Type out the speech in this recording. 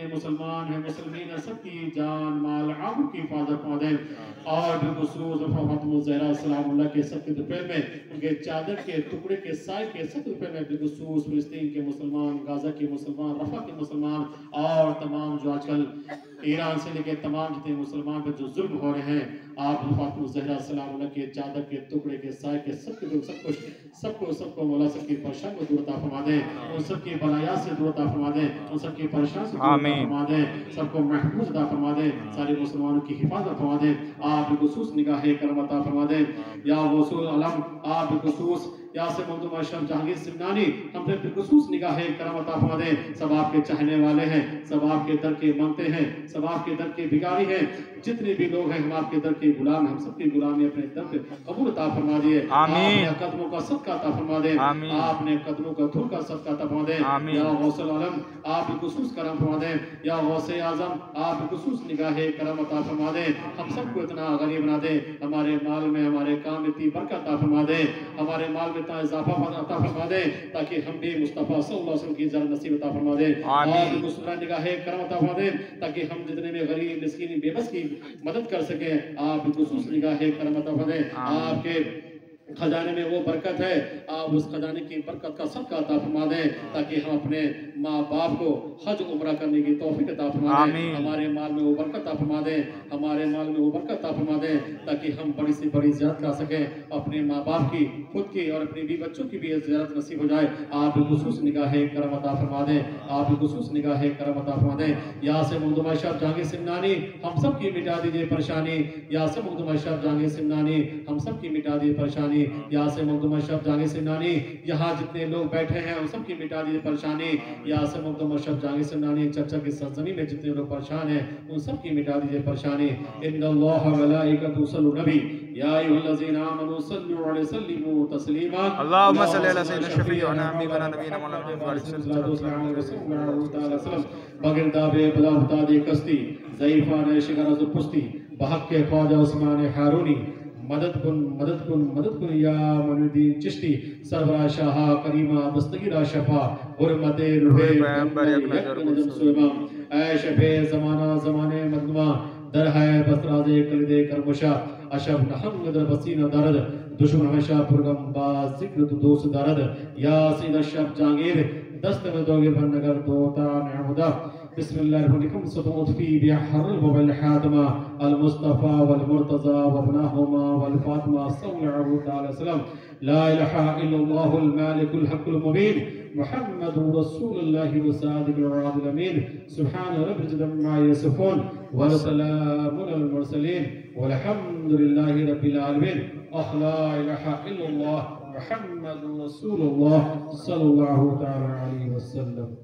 جتنے مسلمان ہیں مسلمین ہیں سب کی جان مال آبرو کی حفاظت فرما دیں اور بالخصوص فاطمہ الزہرا سلام اللہ کے سب کے دوپہر میں ان کے چادر کے ٹکڑے کے سائے کے سب دوپہر میں بالخصوص فلسطین کے مسلمان غزہ کے مسلمان رفح کے مسلمان اور تمام جو آج کل ایران سے لے کے تمام جتنے مسلمان پہ جو ظلم ہو رہے ہیں آپ فاطمہ الزہرا سلام اللہ کے چادر کے ٹکڑے کے سائے کے سب کو مولا سب کی پریشان کو دور عطا فرما دیں ان سب کی بلایات سے دور عطا فرما دیں ان سب کی پریشان سے دور عطا فرما دیں سب کو محفوظ عطا فرما دیں سارے مسلمانوں کی حفاظت فرما دیں آپ بالخصوص نگاہ کرم عطا فرما دیں یا وصول علم آپ بالخصوص یا سے مخدوم اشرف جہانگیر سمنانی ہم پہ بالخصوص نگاہ کرم عطا فرما دیں سب آپ کے چاہنے والے ہیں سب آپ کے در کے مانگتے ہیں سب آپ کے در کے بھکاری ہیں جتنے بھی لوگ ہیں ہم آپ کے در کے غلام ہم سب کی غلامی اپنے در پہ قبول عطا فرما دیے آپ نے قدموں کا صدقہ عطا فرما دیں آپ نے قدموں کا دھول کا صدقہ عطا فرما دیں یا غوث العالم آپ بالخصوص کرم فرما دیں یا غوث اعظم آپ بالخصوص نگاہ کرم عطا فرما دیں ہم سب کو اتنا غنی بنا دیں ہمارے مال میں ہمارے کام میں اتنی برکت عطا فرما دیں ہمارے مال میں اتنا اضافہ عطا فرما دیں تاکہ ہم بھی مصطفیٰ صلی اللہ علیہ وسلم کی زیارت نصیب عطا فرما دیں اور بالخصوص نگاہ کرم عطا فرما دیں تاکہ ہم جتنے میں غریب مسکین بے بس کی مدد کر سکیں آپ بالخصوص نگاہ کرم عطا فرما دیں آپ کے خزانے میں وہ برکت ہے آپ اس خزانے کی برکت کا صدقہ عطا فرما دیں تاکہ ہم اپنے ماں باپ کو حج عمرہ کرنے کی توفیق عطا فرما دیں ہمارے مال میں وہ برکت عطا فرما دیں ہمارے مال میں وہ برکت عطا فرما دیں تاکہ ہم بڑی سے بڑی زیارت کر سکیں اپنے ماں باپ کی خود کی اور اپنے بیوی بچوں کی بھی زیارت نصیب ہو جائے آپ بالخصوص نگاہ کرم عطا فرما دیں آپ بالخصوص نگاہ کرم عطا فرما دیں یا سے مخدوم اشرف جہانگیر سمنانی ہم سب کی مٹا دیجئے پریشانی یا سے مخدوم اشرف جہانگیر سمنانی ہم سب کی مٹا دیجئے پریشانی یا سے مخدوم اشرف جہانگیر سمنانی یہاں جتنے لوگ بیٹھے ہیں ان سب کی مٹا دیجئے پریشانی یا سے مخدوم اشرف جہانگیر سمنانی چرچا کی سرزمین میں جتنے لوگ پریشان ہیں ان سب کی مٹا دیجئے پریشانی ان اللہ ملائکۃ یصلون نبی یا ایھا الذین آمنوا صلوا علیہ وسلموا تسلیما اللهم صل علی سیدنا شفیعنا حبیبنا نبینا مولانا وسلم بغیر دابے بلا بتا کستی ضعیفان شکر پستی بحق کے خواجہ عثمان ہارونی مدد کن یا منودین چشتی سربراہ شاہا کریمہ دستگیرہ شفا حرمت روح پیغمبر نجم سویمام اے شفیع زمانہ زمانے مدنوہ در ہے بسراز کلد کرمشا اشب نحن در بسین درد دشمن ہمیشہ پرگم با ذکر دوست درد یا سید اشرف جہانگیر دست میں دوگے بھر نگر دوتا نعمدہ بسم اللہ الرحمن الرحیم ستموت فی بحر والحاتمہ المصطفى والمرتضى وابناهما والفاطمة صلى الله عليه وسلم لا إله إلا الله المالك الحق المبين محمد رسول الله وصادق الوعد الأمين سبحان رب العزة عما يصفون وسلام على المرسلين والحمد لله رب العالمين لا إله إلا الله محمد رسول الله صلى الله عليه وسلم.